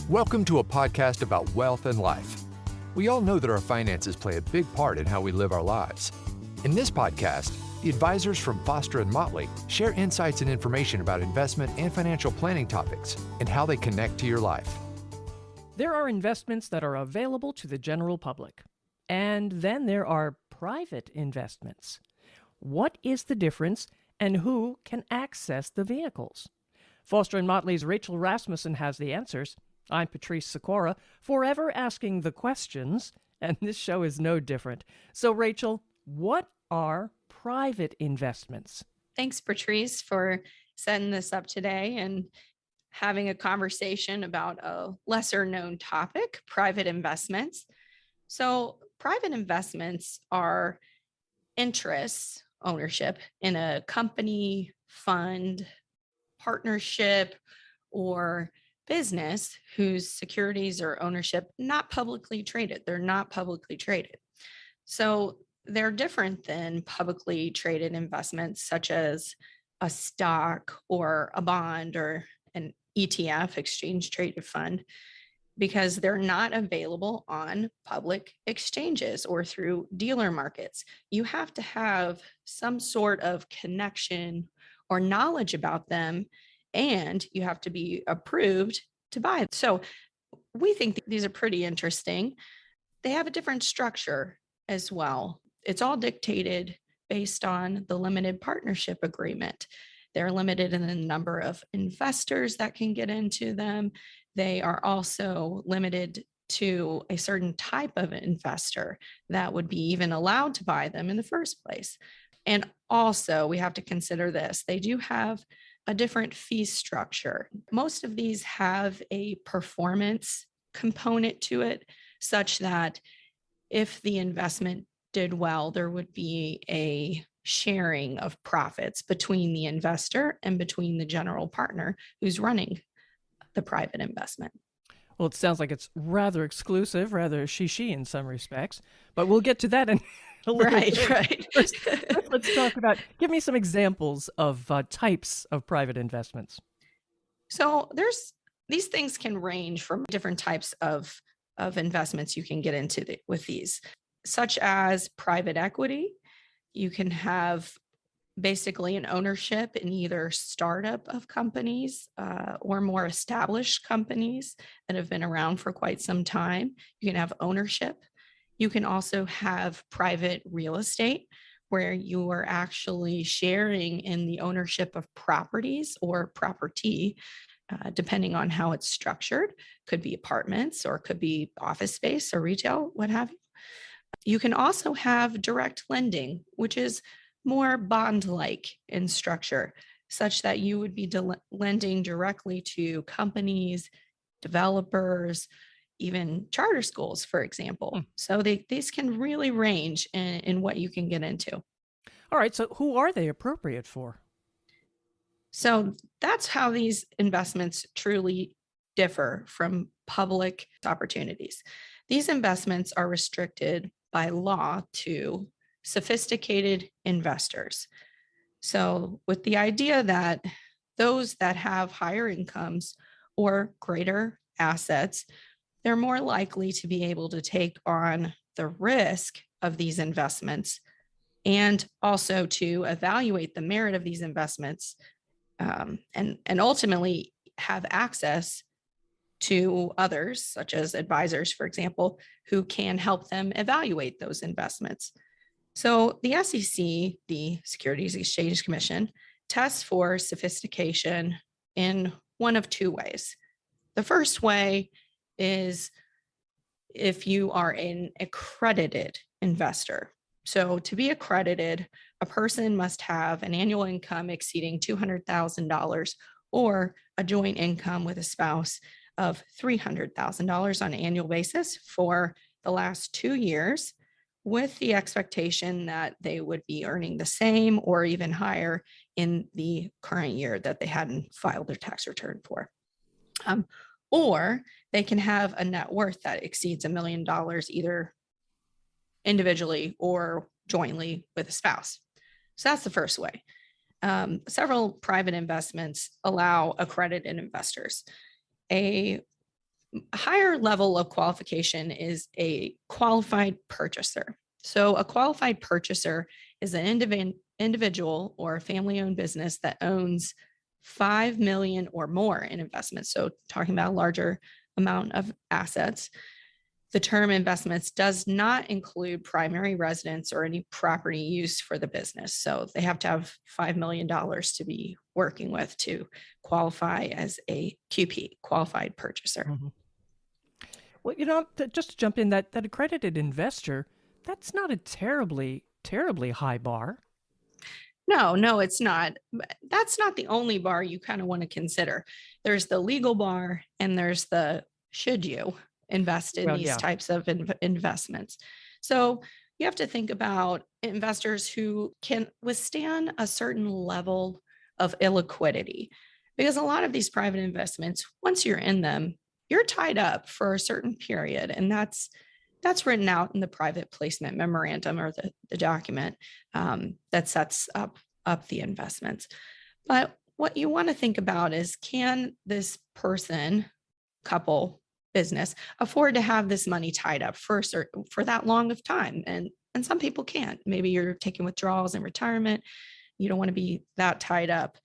Welcome to a podcast about wealth and life. We all know that our finances play a big part in how we live our lives. In this podcast, the advisors from Foster and Motley share insights and information about investment and financial planning topics and how they connect to your life. There are investments that are available to the general public, and then there are private investments. What is the difference, and who can access the vehicles? Foster and Motley's Rachel Rasmussen has the answers. I'm Patrice Sikora, forever asking the questions, and this show is no different. So, Rachel, what are private investments? Thanks, Patrice, for setting this up today and having a conversation about a lesser known topic, private investments. So, private investments are interests, ownership in a company, fund, partnership, or business whose securities or ownership not publicly traded. They're not publicly traded. So they're different than publicly traded investments such as a stock or a bond or an ETF, exchange traded fund, because they're not available on public exchanges or through dealer markets. You have to have some sort of connection or knowledge about them, and you have to be approved to buy. So we think these are pretty interesting. They have a different structure as well. It's all dictated based on the limited partnership agreement. They're limited in the number of investors that can get into them. They are also limited to a certain type of investor that would be even allowed to buy them in the first place. And also, we have to consider this. They do have a different fee structure. Most of these have a performance component to it, such that if the investment did well, there would be a sharing of profits between the investor and between the general partner who's running the private investment. Well, it sounds like it's rather exclusive, rather she in some respects, but we'll get to that in a little bit. Right. First, let's talk about, give me some examples of types of private investments. So these things can range from different types of investments you can get into with these, such as private equity. You can have basically an ownership in either startup of companies or more established companies that have been around for quite some time. You can have ownership. You can also have private real estate, where you are actually sharing in the ownership of properties or property, depending on how it's structured. Could be apartments or could be office space or retail, what have you. You can also have direct lending, which is more bond-like in structure, such that you would be lending directly to companies, developers, even charter schools, for example. So these can really range in what you can get into. All right, so who are they appropriate for? So that's how these investments truly differ from public opportunities. These investments are restricted by law to sophisticated investors. So with the idea that those that have higher incomes or greater assets, they're more likely to be able to take on the risk of these investments and also to evaluate the merit of these investments and ultimately have access to others, such as advisors, for example, who can help them evaluate those investments. So the SEC, the Securities Exchange Commission, tests for sophistication in one of two ways. The first way is if you are an accredited investor. So to be accredited, a person must have an annual income exceeding $200,000 or a joint income with a spouse of $300,000 on an annual basis for the last 2 years, with the expectation that they would be earning the same or even higher in the current year that they hadn't filed their tax return for. Or they can have a net worth that exceeds $1 million, either individually or jointly with a spouse. So that's the first way. Several private investments allow accredited investors. A A higher level of qualification is a qualified purchaser. So a qualified purchaser is an individual or a family-owned business that owns 5 million or more in investments. So talking about a larger amount of assets. The term investments does not include primary residence or any property use for the business. So they have to have $5 million to be working with to qualify as a QP, qualified purchaser. Mm-hmm. Well, just to jump in, that accredited investor, that's not a terribly high bar. No, it's not. That's not the only bar you kind of want to consider. There's the legal bar and there's the should you invest in these types of investments. So you have to think about investors who can withstand a certain level of illiquidity, because a lot of these private investments, once you're in them, you're tied up for a certain period. And that's written out in the private placement memorandum, or the document that sets up the investments. But what you want to think about is, can this person, couple, business afford to have this money tied up for that long of time? And some people can't. Maybe you're taking withdrawals in retirement. You don't want to be that tied up.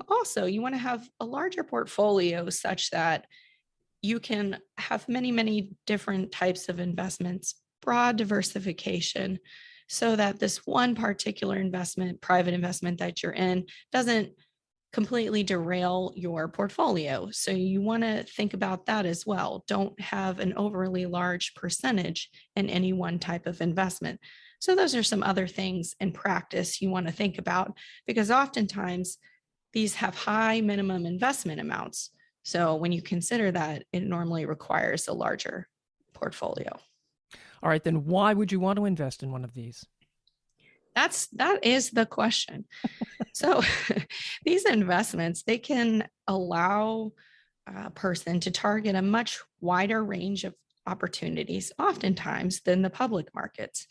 Also, you want to have a larger portfolio such that you can have many, many different types of investments, broad diversification, so that this one particular investment, private investment that you're in, doesn't completely derail your portfolio. So you want to think about that as well. Don't have an overly large percentage in any one type of investment. So those are some other things in practice you want to think about, because oftentimes these have high minimum investment amounts. So when you consider that, it normally requires a larger portfolio. All right, then why would you want to invest in one of these? That is the question. So these investments, they can allow a person to target a much wider range of opportunities, oftentimes, than the public markets.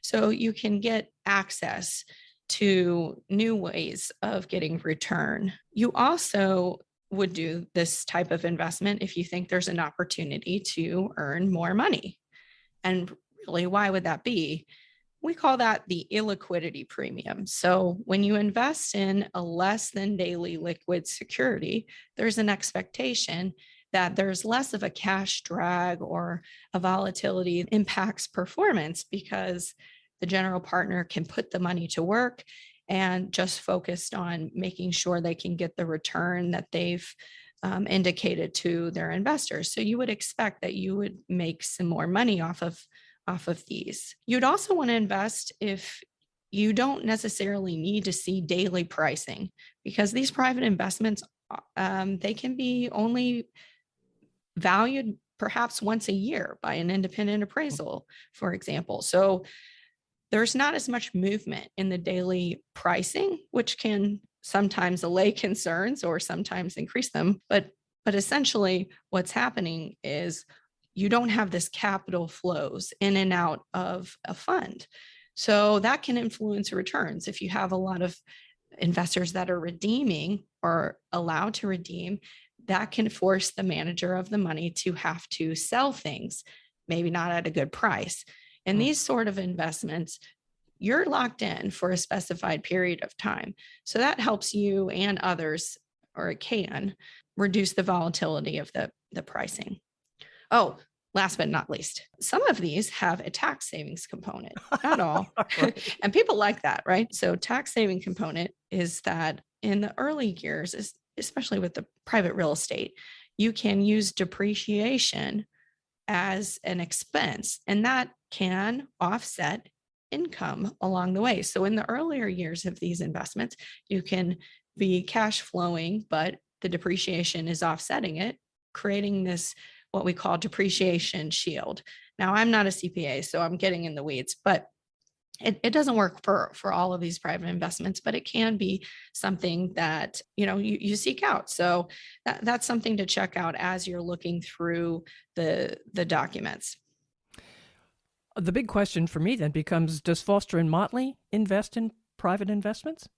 So you can get access to new ways of getting return. You also would do this type of investment if you think there's an opportunity to earn more money. And really, why would that be? We call that the illiquidity premium. So when you invest in a less than daily liquid security, there's an expectation that there's less of a cash drag or a volatility that impacts performance, because the general partner can put the money to work and just focused on making sure they can get the return that they've indicated to their investors. So you would expect that you would make some more money off of these. You'd also want to invest if you don't necessarily need to see daily pricing, because these private investments, they can be only valued perhaps once a year by an independent appraisal, for example. So there's not as much movement in the daily pricing, which can sometimes allay concerns or sometimes increase them. But essentially what's happening is you don't have this capital flows in and out of a fund. So that can influence returns. If you have a lot of investors that are redeeming or allowed to redeem, that can force the manager of the money to have to sell things, maybe not at a good price. And these sort of investments, you're locked in for a specified period of time. So that helps you and others, or it can, reduce the volatility of the pricing. Oh, last but not least, some of these have a tax savings component, not all. Right. And people like that, right? So tax saving component is that in the early years, especially with the private real estate, you can use depreciation as an expense, and that can offset income along the way. So in the earlier years of these investments, you can be cash flowing, but the depreciation is offsetting it, creating this what we call depreciation shield. Now, I'm not a CPA, so I'm getting in the weeds, but it doesn't work for all of these private investments, but it can be something that you seek out. So that's something to check out as you're looking through the documents. The big question for me then becomes, does Foster and Motley invest in private investments?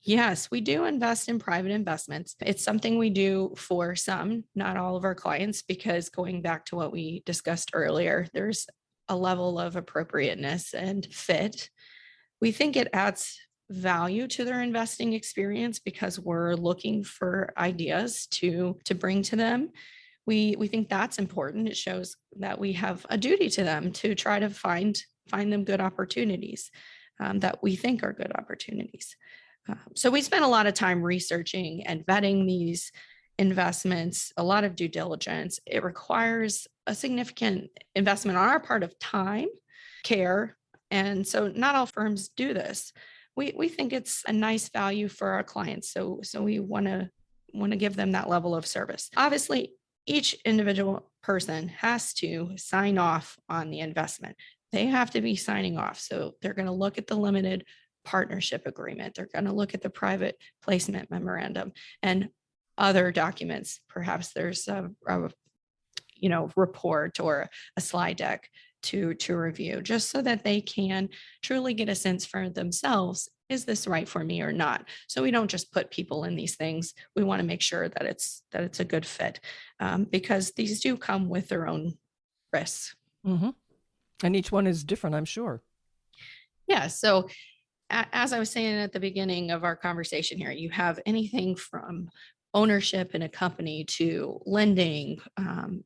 Yes, we do invest in private investments. It's something we do for some, not all of our clients, because going back to what we discussed earlier, there's a level of appropriateness and fit. We think it adds value to their investing experience because we're looking for ideas to bring to them. We think that's important. It shows that we have a duty to them to try to find them good opportunities that we think are good opportunities. So we spend a lot of time researching and vetting these investments, a lot of due diligence. It requires a significant investment on our part of time, care, and so not all firms do this. We think it's a nice value for our clients, so we want to give them that level of service. Obviously, each individual person has to sign off on the investment. They have to be signing off. So they're going to look at the limited partnership agreement. They're going to look at the private placement memorandum and other documents. Perhaps there's a report or a slide deck to review, just so that they can truly get a sense for themselves. Is this right for me or not? So we don't just put people in these things. We want to make sure that it's a good fit, because these do come with their own risks. Mm-hmm. And each one is different, I'm sure. Yeah. So as I was saying at the beginning of our conversation here, you have anything from ownership in a company to lending,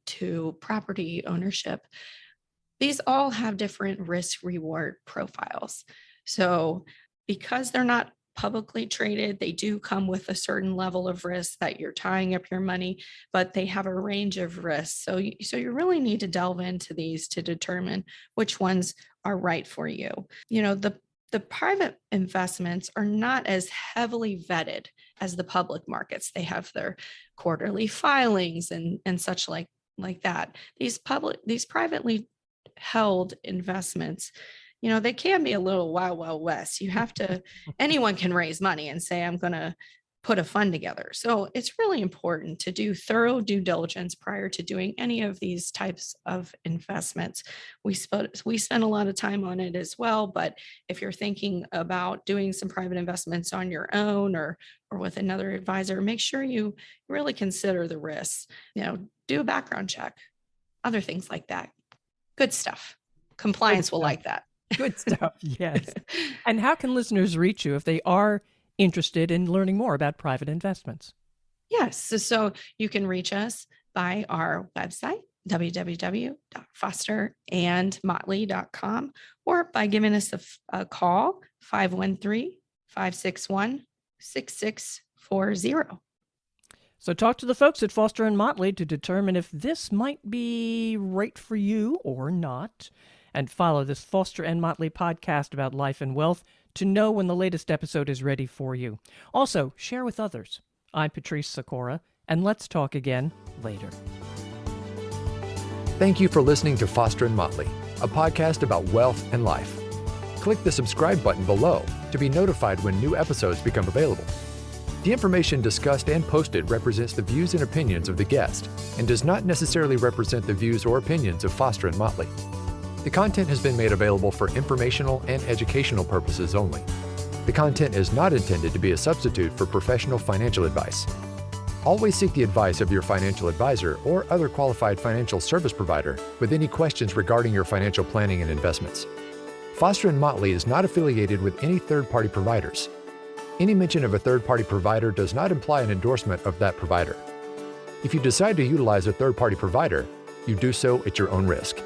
to property ownership. These all have different risk reward profiles. So because they're not publicly traded, they do come with a certain level of risk that you're tying up your money, but they have a range of risks. So you really need to delve into these to determine which ones are right for you. The private investments are not as heavily vetted as the public markets. They have their quarterly filings and such like that. These privately held investments, they can be a little wild west. You have to, anyone can raise money and say, I'm going to put a fund together. So it's really important to do thorough due diligence prior to doing any of these types of investments. We spend a lot of time on it as well, but if you're thinking about doing some private investments on your own or with another advisor, make sure you really consider the risks. Do a background check, other things like that. Good stuff. Compliance will like that. Good stuff. Yes. And how can listeners reach you if they are interested in learning more about private investments? Yes. So you can reach us by our website, www.fosterandmotley.com, or by giving us a call, 513-561-6640. So talk to the folks at Foster and Motley to determine if this might be right for you or not. And follow this Foster and Motley podcast about life and wealth to know when the latest episode is ready for you. Also, share with others. I'm Patrice Sikora, and let's talk again later. Thank you for listening to Foster and Motley, a podcast about wealth and life. Click the subscribe button below to be notified when new episodes become available. The information discussed and posted represents the views and opinions of the guest and does not necessarily represent the views or opinions of Foster and Motley. The content has been made available for informational and educational purposes only. The content is not intended to be a substitute for professional financial advice. Always seek the advice of your financial advisor or other qualified financial service provider with any questions regarding your financial planning and investments. Foster and Motley is not affiliated with any third-party providers. Any mention of a third-party provider does not imply an endorsement of that provider. If you decide to utilize a third-party provider, you do so at your own risk.